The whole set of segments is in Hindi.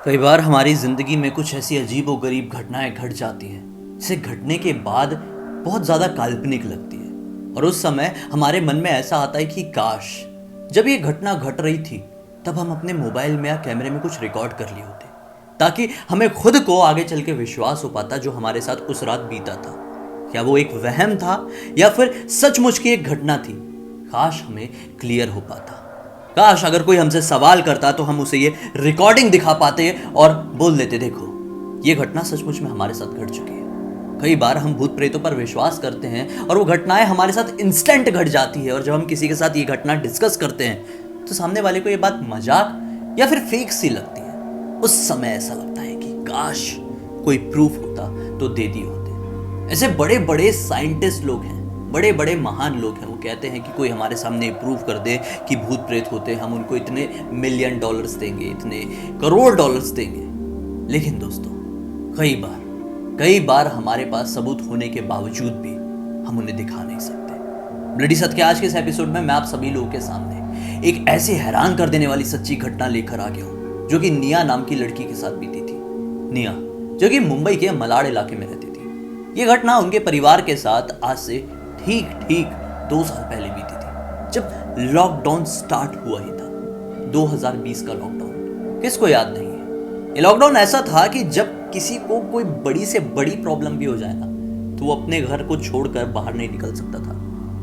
कई बार हमारी ज़िंदगी में कुछ ऐसी अजीबोगरीब घटनाएं घट जाती हैं जिसे घटने के बाद बहुत ज़्यादा काल्पनिक लगती है। और उस समय हमारे मन में ऐसा आता है कि काश जब ये घटना घट रही थी तब हम अपने मोबाइल में या कैमरे में कुछ रिकॉर्ड कर लिए होते, ताकि हमें खुद को आगे चल के विश्वास हो पाता जो हमारे साथ उस रात बीता था। क्या वो एक वहम था या फिर सचमुच की एक घटना थी? काश हमें क्लियर हो पाता। काश अगर कोई हमसे सवाल करता तो हम उसे ये रिकॉर्डिंग दिखा पाते और बोल देते, देखो ये घटना सचमुच में हमारे साथ घट चुकी है। कई बार हम भूत प्रेतों पर विश्वास करते हैं और वो घटनाएं हमारे साथ इंस्टेंट घट जाती है, और जब हम किसी के साथ ये घटना डिस्कस करते हैं तो सामने वाले को ये बात मजाक या फिर फेक सी लगती है। उस समय ऐसा लगता है कि काश कोई प्रूफ होता तो दे दिए होते। ऐसे बड़े बड़े साइंटिस्ट लोग हैं, बड़े बड़े महान लोग हैं, वो कहते हैं कि कोई हमारे सामने प्रूफ कर दे कि भूत प्रेत होते हैं, हम उनको इतने $1,000,000 देंगे, इतने करोड़ डॉलर्स देंगे। लेकिन दोस्तों कई बार हमारे पास सबूत होने के बावजूद भी हम उन्हें दिखा नहीं सकते। ब्लडी सत्य के आज के इस एपिसोड में मैं आप सभी लोगों के सामने एक ऐसी हैरान कर देने वाली सच्ची घटना लेकर आ गया हूं जो कि निया नाम की लड़की के साथ बीती थी। निया जो कि मुंबई के मलाड इलाके में रहती थी। यह घटना उनके परिवार के साथ आज से ठीक 2 साल पहले बीती थी, जब लॉकडाउन स्टार्ट हुआ ही था। 2020 का लॉकडाउन किसको याद नहीं है। ये लॉकडाउन ऐसा था कि जब किसी को कोई बड़ी से बड़ी प्रॉब्लम भी हो जाए ना तो वो अपने घर को छोड़कर बाहर नहीं निकल सकता था।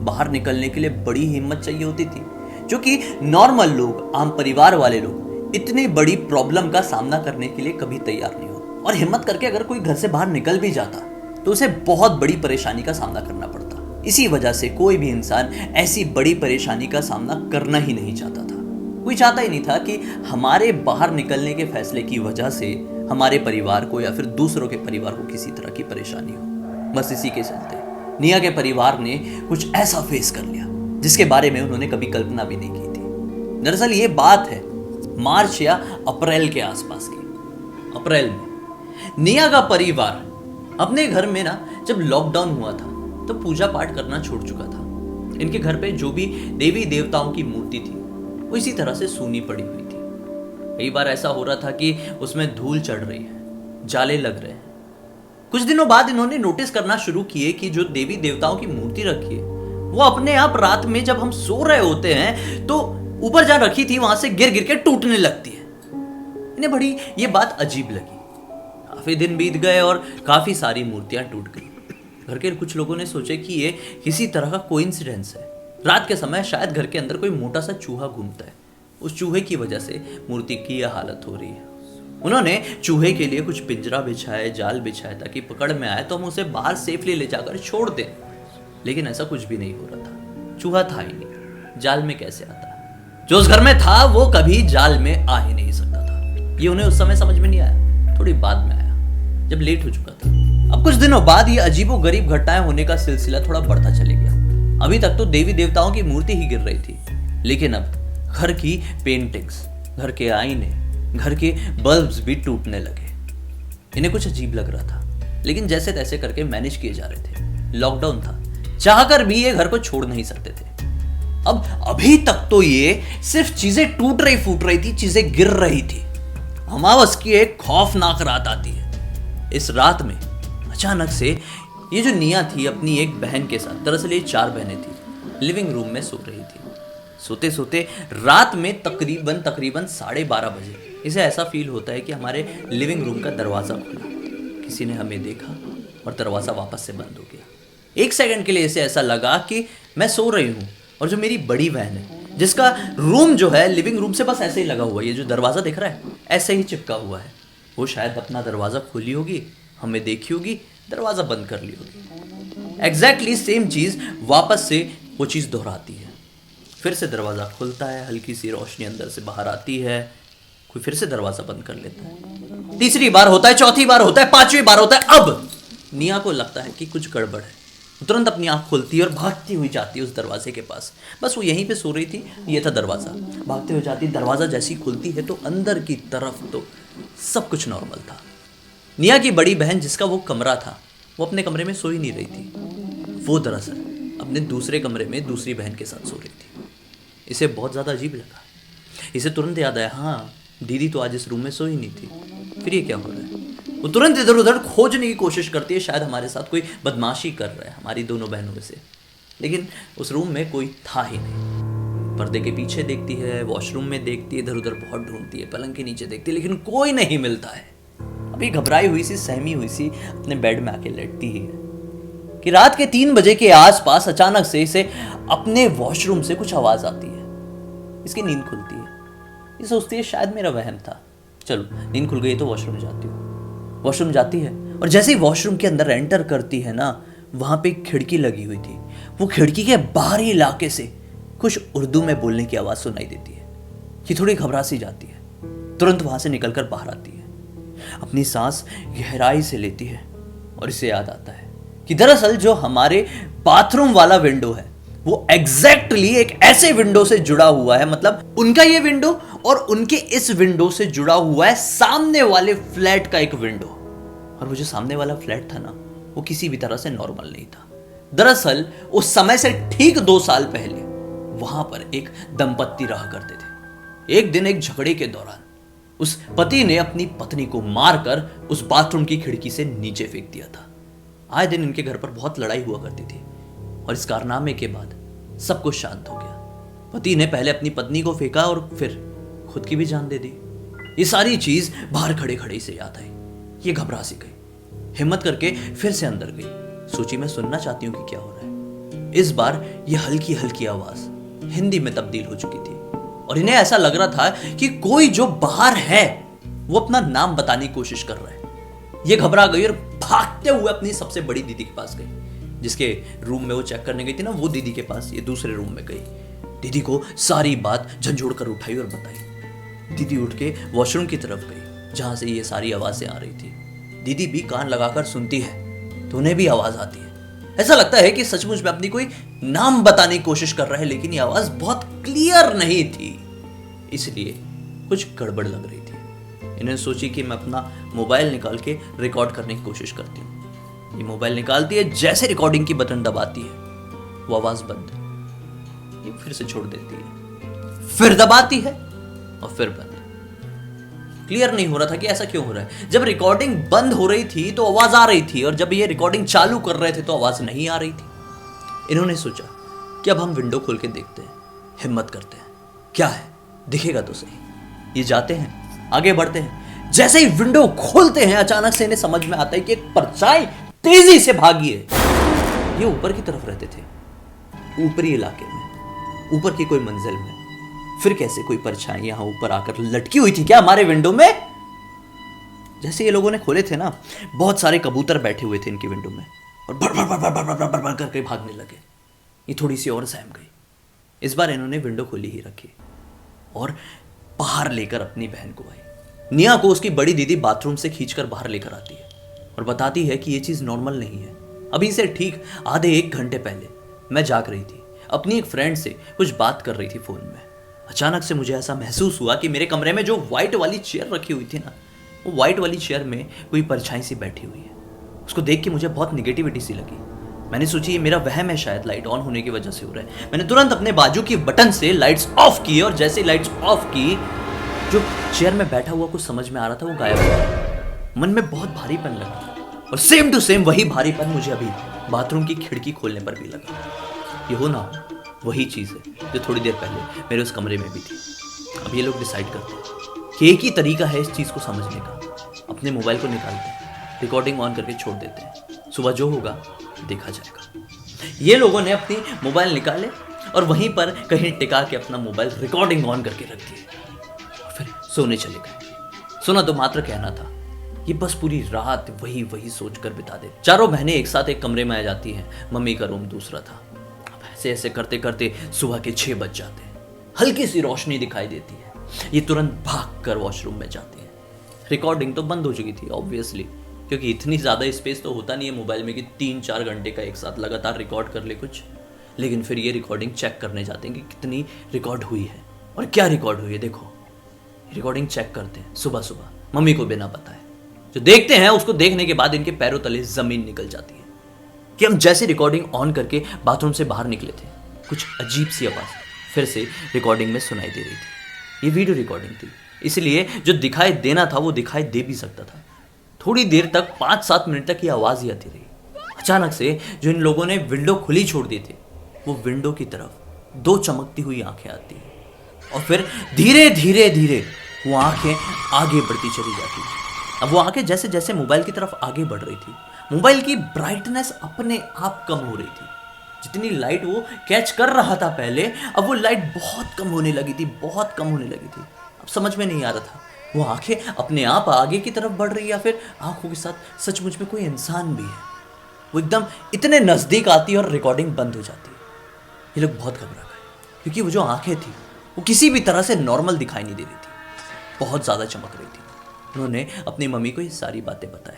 बाहर निकलने के लिए बड़ी हिम्मत चाहिए होती थी, जो कि नॉर्मल लोग, आम परिवार वाले लोग इतनी बड़ी प्रॉब्लम का सामना करने के लिए कभी तैयार नहीं हो। और हिम्मत करके अगर कोई घर से बाहर निकल भी जाता तो उसे बहुत बड़ी परेशानी का सामना करना पड़ता। इसी वजह से कोई भी इंसान ऐसी बड़ी परेशानी का सामना करना ही नहीं चाहता था। कोई चाहता ही नहीं था कि हमारे बाहर निकलने के फैसले की वजह से हमारे परिवार को या फिर दूसरों के परिवार को किसी तरह की परेशानी हो। बस इसी के चलते निया के परिवार ने कुछ ऐसा फेस कर लिया जिसके बारे में उन्होंने कभी कल्पना भी नहीं की थी। दरअसल ये बात है मार्च या अप्रैल के आसपास की। अप्रैल में निया का परिवार अपने घर में ना जब लॉकडाउन हुआ था तो पूजा पाठ करना छोड़ चुका था। इनके घर पे जो भी देवी देवताओं की मूर्ति थी वो इसी तरह से सूनी पड़ी हुई थी। कई बार ऐसा हो रहा था कि उसमें धूल चढ़ रही है, जाले लग रहे हैं। कुछ दिनों बाद इन्होंने नोटिस करना शुरू किए कि जो देवी देवताओं की मूर्ति रखी है वो अपने आप रात में जब हम सो रहे होते हैं तो ऊपर जहां रखी थी वहां से गिर गिर के टूटने लगती है। इन्हें बड़ी ये बात अजीब लगी। काफी दिन बीत गए और काफी सारी मूर्तियां टूट गई। घर के कुछ लोगों ने सोचे कि ये किसी तरह का कोइंसिडेंस है। रात के समय शायद घर के अंदर कोई मोटा सा चूहा घूमता है, उस चूहे की वजह से मूर्ति की यह हालत हो रही है। उन्होंने चूहे के लिए कुछ पिंजरा बिछाए, जाल बिछाए ताकि पकड़ में आए तो हम उसे बाहर सेफली ले जाकर छोड़ दें। लेकिन ऐसा कुछ भी नहीं हो रहा था। चूहा था ही नहीं, जाल में कैसे आता? जो उस घर में था वो कभी जाल में आ ही नहीं सकता था। ये उन्हें उस समय समझ में नहीं आया, थोड़ी बाद में आया जब लेट हो चुका था। अब कुछ दिनों बाद ये अजीबो गरीब घटनाएं होने का सिलसिला थोड़ा बढ़ता चले गया। अभी तक तो देवी देवताओं की मूर्ति ही गिर रही थी, लेकिन अब घर की पेंटिंग्स, घर के आईने, घर के बल्ब्स भी टूटने लगे। इन्हें कुछ अजीब लग रहा था, लेकिन जैसे तैसे करके मैनेज किए जा रहे थे। लॉकडाउन था, चाहकर भी ये घर को छोड़ नहीं सकते थे। अब अभी तक तो ये सिर्फ चीजें टूट रही फूट रही थी, चीजें गिर रही थी। अमावस की एक खौफनाक रात आती है। इस रात में अचानक से ये जो निया थी अपनी एक बहन के साथ, दरअसल ये 4 बहनें थी, लिविंग रूम में सो रही थी। सोते सोते रात में तकरीबन 12:30 बजे इसे ऐसा फील होता है कि हमारे लिविंग रूम का दरवाज़ा खुला, किसी ने हमें देखा और दरवाज़ा वापस से बंद हो गया। 1 सेकंड के लिए इसे ऐसा लगा कि मैं सो रही हूँ और जो मेरी बड़ी बहन है जिसका रूम जो है लिविंग रूम से बस ऐसे ही लगा हुआ है, ये जो दरवाज़ा दिख रहा है ऐसे ही चिपका हुआ है, वो शायद अपना दरवाज़ा खोली होगी, हमें देखी होगी, दरवाज़ा बंद कर ली होगी। एग्जैक्टली सेम चीज़ वापस से वो चीज़ दोहराती है। फिर से दरवाज़ा खुलता है, हल्की सी रोशनी अंदर से बाहर आती है, कोई फिर से दरवाज़ा बंद कर लेता है। तीसरी बार होता है, चौथी बार होता है, 5वीं बार होता है। अब निया को लगता है कि कुछ गड़बड़ है। तुरंत अपनी आंख खुलती है और भागती हुई जाती है उस दरवाजे के पास। बस वो यहीं पे सो रही थी, ये था दरवाज़ा। भागते हुए जाती, दरवाज़ा जैसी खुलती है तो अंदर की तरफ तो सब कुछ नॉर्मल था। निया की बड़ी बहन जिसका वो कमरा था वो अपने कमरे में सो ही नहीं रही थी, वो दरअसल अपने दूसरे कमरे में दूसरी बहन के साथ सो रही थी। इसे बहुत ज़्यादा अजीब लगा। इसे तुरंत याद आया, हाँ दीदी तो आज इस रूम में सो ही नहीं थी। फिर ये क्या हो रहा है। वो तुरंत इधर उधर खोजने की कोशिश करती है, शायद हमारे साथ कोई बदमाशी कर रहा है हमारी दोनों बहनों में से, लेकिन उस रूम में कोई था ही नहीं। पर्दे के पीछे देखती है, वॉशरूम में देखती है, इधर उधर बहुत ढूंढती है, पलंग के नीचे देखती है, लेकिन कोई नहीं मिलता है। अभी घबराई हुई सी, सहमी हुई सी अपने बेड में आके लेटती ही है कि रात के 3 बजे के आसपास अचानक से इसे अपने वॉशरूम से कुछ आवाज आती है। इसकी नींद खुलती है, ये सोचती है शायद मेरा वहम था, चलो नींद खुल गई तो वॉशरूम जाती हूँ। वॉशरूम जाती है और जैसे ही वॉशरूम के अंदर एंटर करती है ना, वहां पे एक खिड़की लगी हुई थी। वो खिड़की के बाहरी इलाके से कुछ उर्दू में बोलने की आवाज सुनाई देती है। ये थोड़ी घबरा सी जाती है, तुरंत वहां से निकलकर बाहर आती है, अपनी सांस गहराई से लेती है और इसे याद आता है कि दरअसल जो हमारे बाथरूम वाला विंडो है वो एग्जैक्टली एक ऐसे विंडो से जुड़ा हुआ है, मतलब उनका ये विंडो और उनके इस विंडो से जुड़ा हुआ है सामने वाले फ्लैट का एक विंडो। और वो जो सामने वाला फ्लैट था ना, वो किसी भी तरह से नॉर्मल नहीं था। दरअसल उस समय से ठीक 2 साल पहले वहां पर एक दंपत्ति रहा करते थे। एक दिन एक झगड़े के दौरान उस पति ने अपनी पत्नी को मारकर उस बाथरूम की खिड़की से नीचे फेंक दिया था। आए दिन इनके घर पर बहुत लड़ाई हुआ करती थी और इस कारनामे के बाद सब कुछ शांत हो गया। पति ने पहले अपनी पत्नी को फेंका और फिर खुद की भी जान दे दी। ये सारी चीज बाहर खड़े खड़े से याद आई। ये घबरा सी गई, हिम्मत करके फिर से अंदर गई, सोची मैं सुनना चाहती हूं कि क्या हो रहा है। इस बार ये हल्की हल्की आवाज हिंदी में तब्दील हो चुकी थी और इन्हें ऐसा लग रहा था कि कोई जो बाहर है वो अपना नाम बताने की कोशिश कर रहा है। ये घबरा गई और भागते हुए अपनी सबसे बड़ी दीदी के पास गई। जिसके रूम में वो चेक करने गई थी ना, वो दीदी के पास ये दूसरे रूम में गई। दीदी को सारी बात झंझोड़ कर उठाई और बताई। दीदी उठ के वॉशरूम की तरफ गई जहां से ये सारी आवाजें आ रही थी। दीदी भी कान लगाकर सुनती है तो उन्हें भी आवाज आती है। ऐसा लगता है कि सचमुच में अपनी कोई नाम बताने की कोशिश कर रहा है, लेकिन ये आवाज बहुत क्लियर नहीं थी, इसलिए कुछ गड़बड़ लग रही थी। इन्हें सोची कि मैं अपना मोबाइल निकाल के रिकॉर्ड करने की कोशिश करती हूँ। ये मोबाइल निकालती है, जैसे रिकॉर्डिंग की बटन दबाती है वो आवाज बंद। ये फिर से छोड़ देती है, फिर दबाती है और फिर बंद। क्लियर नहीं हो रहा था कि ऐसा क्यों हो रहा है। जब रिकॉर्डिंग बंद हो रही थी तो आवाज आ रही थी और जब ये रिकॉर्डिंग चालू कर रहे थे तो आवाज नहीं आ रही थी। इन्होंने सोचा कि अब हम विंडो खोल के देखते हैं, हिम्मत करते हैं, क्या है दिखेगा तो सही। ये जाते हैं, आगे बढ़ते हैं। जैसे ही विंडो खोलते हैं अचानक से इन्हें समझ में आता है कि एक परछाई तेजी से भागी है। ये ऊपर की तरफ रहते थे, ऊपरी इलाके में, ऊपर की कोई मंजिल में। फिर कैसे कोई परछाई यहां ऊपर आकर लटकी हुई थी क्या हमारे विंडो में? जैसे ये लोगों ने खोले थे ना, बहुत सारे कबूतर बैठे हुए थे इनके विंडो में और भर भर भर भर भर भर भर भर करके भागने लगे। ये थोड़ी सी और सहम गई। इस बार इन्होंने विंडो खोली ही रखी और बाहर लेकर अपनी बहन को आई। निया को उसकी बड़ी दीदी बाथरूम से खींचकर बाहर लेकर आती है और बताती है कि ये चीज नॉर्मल नहीं है। अभी से ठीक आधे 1 घंटे पहले मैं जाग रही थी, अपनी एक फ्रेंड से कुछ बात कर रही थी फोन में। अचानक से मुझे ऐसा महसूस हुआ कि मेरे कमरे में जो व्हाइट वाली चेयर रखी हुई थी ना, वो व्हाइट वाली चेयर में कोई परछाई सी बैठी हुई है। उसको देख के मुझे बहुत निगेटिविटी सी लगी। मैंने सोची ये मेरा वहम है, शायद लाइट ऑन होने की वजह से हो रहा है। मैंने तुरंत अपने बाजू की बटन से लाइट्स ऑफ की और जैसे लाइट्स ऑफ की, जो चेयर में बैठा हुआ कुछ समझ में आ रहा था वो गायब हो गया। मन में बहुत भारीपन लगा और सेम टू सेम वही भारीपन मुझे अभी बाथरूम की खिड़की खोलने पर भी लगा। ये हो ना वही चीज़ है जो थोड़ी देर पहले मेरे उस कमरे में भी थी। अब ये लोग डिसाइड करते हैं कि एक ही तरीका है इस चीज़ को समझने का। अपने मोबाइल को निकालते हैं, रिकॉर्डिंग ऑन करके छोड़ देते हैं, सुबह जो होगा देखा जाएगा। ये लोगों ने अपनी मोबाइल निकाले और वहीं पर कहीं टिका के अपना मोबाइल रिकॉर्डिंग ऑन करके रख दिए और फिर सोने चले गए। सोना तो मात्र कहना था, ये बस पूरी रात वही सोच कर बिता दे। चारों बहनें एक साथ एक कमरे में आ जाती हैं, मम्मी का रूम दूसरा था। ऐसे ऐसे करते करते सुबह के 6 बज जाते हैं। हल्की सी रोशनी दिखाई देती है। ये तुरंत भाग कर वॉशरूम में जाती है। रिकॉर्डिंग तो बंद हो चुकी थी ऑब्वियसली, क्योंकि इतनी ज़्यादा स्पेस तो होता नहीं है मोबाइल में कि 3-4 घंटे का एक साथ लगातार रिकॉर्ड कर ले कुछ। लेकिन फिर ये रिकॉर्डिंग चेक करने जाते हैं कि कितनी रिकॉर्ड हुई है और क्या रिकॉर्ड हुई है। देखो रिकॉर्डिंग चेक करते हैं सुबह सुबह मम्मी को बिना बताए। जो देखते हैं उसको देखने के बाद इनके पैरों तले ज़मीन निकल जाती है कि हम जैसे रिकॉर्डिंग ऑन करके बाथरूम से बाहर निकले थे, कुछ अजीब सी आवाज़ फिर से रिकॉर्डिंग में सुनाई दे रही थी। ये वीडियो रिकॉर्डिंग थी, इसलिए जो दिखाई देना था वो दिखाई दे भी सकता था। थोड़ी देर तक 5-7 मिनट तक ये आवाज़ ही आती रही। अचानक से जो इन लोगों ने विंडो खुली छोड़ दी थी, वो विंडो की तरफ 2 चमकती हुई आंखें आती हैं और फिर धीरे धीरे धीरे वो आंखें आगे बढ़ती चली जाती हैं। अब वो आंखें जैसे जैसे मोबाइल की तरफ आगे बढ़ रही थी, मोबाइल की ब्राइटनेस अपने आप कम हो रही थी। जितनी लाइट वो कैच कर रहा था पहले, अब वो लाइट बहुत कम होने लगी थी, बहुत कम होने लगी थी। अब समझ में नहीं आ रहा था वो आंखें अपने आप आगे की तरफ बढ़ रही या फिर आंखों के साथ सचमुच में कोई इंसान भी है। वो एकदम इतने नज़दीक आती है और रिकॉर्डिंग बंद हो जाती है। ये लोग बहुत घबरा गए क्योंकि वो जो आंखें थी वो किसी भी तरह से नॉर्मल दिखाई नहीं दे रही थी, बहुत ज़्यादा चमक रही थी। उन्होंने अपनी मम्मी को ये सारी बातें बताई।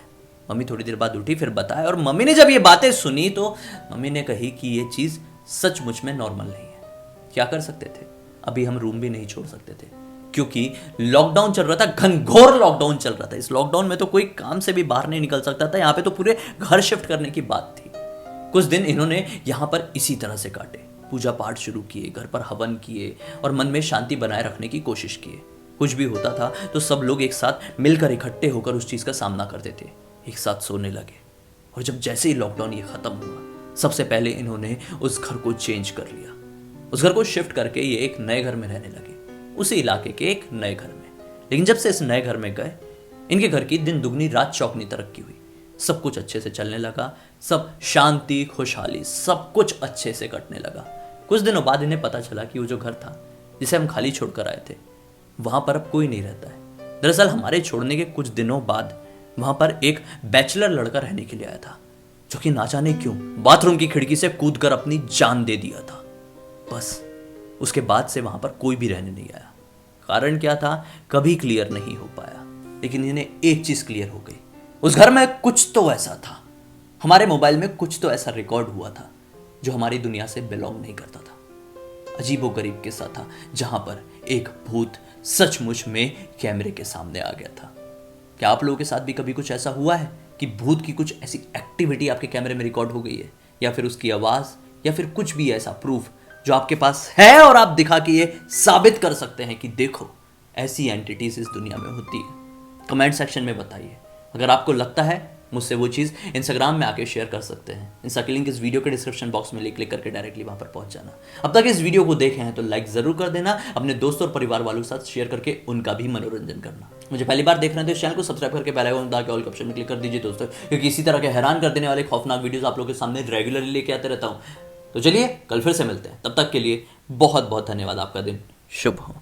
मम्मी थोड़ी देर बाद उठी, फिर बताया, और मम्मी ने जब ये बातें सुनी तो मम्मी ने कही कि ये चीज़ सचमुच में नॉर्मल नहीं है। क्या कर सकते थे, अभी हम रूम भी नहीं छोड़ सकते थे क्योंकि लॉकडाउन चल रहा था, घनघोर लॉकडाउन चल रहा था। इस लॉकडाउन में तो कोई काम से भी बाहर नहीं निकल सकता था। यहाँ पे तो पूरे घर शिफ्ट करने की बात थी। कुछ दिन इन्होंने यहाँ पर इसी तरह से काटे, पूजा पाठ शुरू किए, घर पर हवन किए और मन में शांति बनाए रखने की कोशिश किए। कुछ भी होता था तो सब लोग एक साथ मिलकर इकट्ठे होकर उस चीज़ का सामना करते थे, एक साथ सोने लगे। और जब जैसे ही लॉकडाउन ये ख़त्म हुआ, सबसे पहले इन्होंने उस घर को चेंज कर लिया। उस घर को शिफ्ट करके ये एक नए घर में रहने लगे, उसी इलाके के एक नए घर में। लेकिन जब से इस नए घर में गए, इनके घर की दिन दुगनी रात चौगनी तरक्की हुई। सब कुछ अच्छे से चलने लगा, सब शांति खुशहाली, सब कुछ अच्छे से कटने लगा। कुछ दिनों बाद इन्हें पता चला कि वो जो घर था जिसे हम खाली छोड़कर आए थे, वहां पर अब कोई नहीं रहता है। दरअसल हमारे छोड़ने के कुछ दिनों बाद वहां पर एक बैचलर लड़का रहने के लिए आया था, जो कि ना जाने क्यों बाथरूम की खिड़की से कूदकर अपनी जान दे दिया था। बस उसके बाद से वहां पर कोई भी रहने नहीं आया। कारण क्या था कभी क्लियर नहीं हो पाया, लेकिन इन्हें एक चीज क्लियर हो गई, उस घर में कुछ तो ऐसा था, हमारे मोबाइल में कुछ तो ऐसा रिकॉर्ड हुआ था जो हमारी दुनिया से बिलोंग नहीं करता था। अजीबोगरीब किस्सा था जहां पर एक भूत सचमुच में कैमरे के सामने आ गया था। क्या आप लोगों के साथ भी कभी कुछ ऐसा हुआ है कि भूत की कुछ ऐसी एक्टिविटी आपके कैमरे में रिकॉर्ड हो गई है, या फिर उसकी आवाज, या फिर कुछ भी ऐसा प्रूफ जो आपके पास है और आप दिखा के ये साबित कर सकते हैं कि देखो ऐसी एंटिटीज इस दुनिया में होती है? कमेंट सेक्शन में बताइए। अगर आपको लगता है मुझसे वो चीज़ इंस्टाग्राम में आके शेयर कर सकते हैं। इंस्टा की लिंक इस वीडियो के डिस्क्रिप्शन बॉक्स में क्लिक करके डायरेक्टली वहां पर पहुंच जाना। अब तक इस वीडियो को देखे हैं तो लाइक जरूर कर देना, अपने दोस्तों और परिवार वालों के साथ शेयर करके उनका भी मनोरंजन करना। मुझे पहली बार देख रहे हैं तो इस चैनल को सब्सक्राइब करके बेल आइकन दबा के ऑल के ऑप्शन में क्लिक कर दीजिए दोस्तों, क्योंकि इसी तरह के हैरान कर देने वाले खौफनाक वीडियोस आप लोगों के सामने रेगुलरली लेके आते रहता हूँ। तो चलिए कल फिर से मिलते हैं, तब तक के लिए बहुत बहुत धन्यवाद। आपका दिन शुभ हो।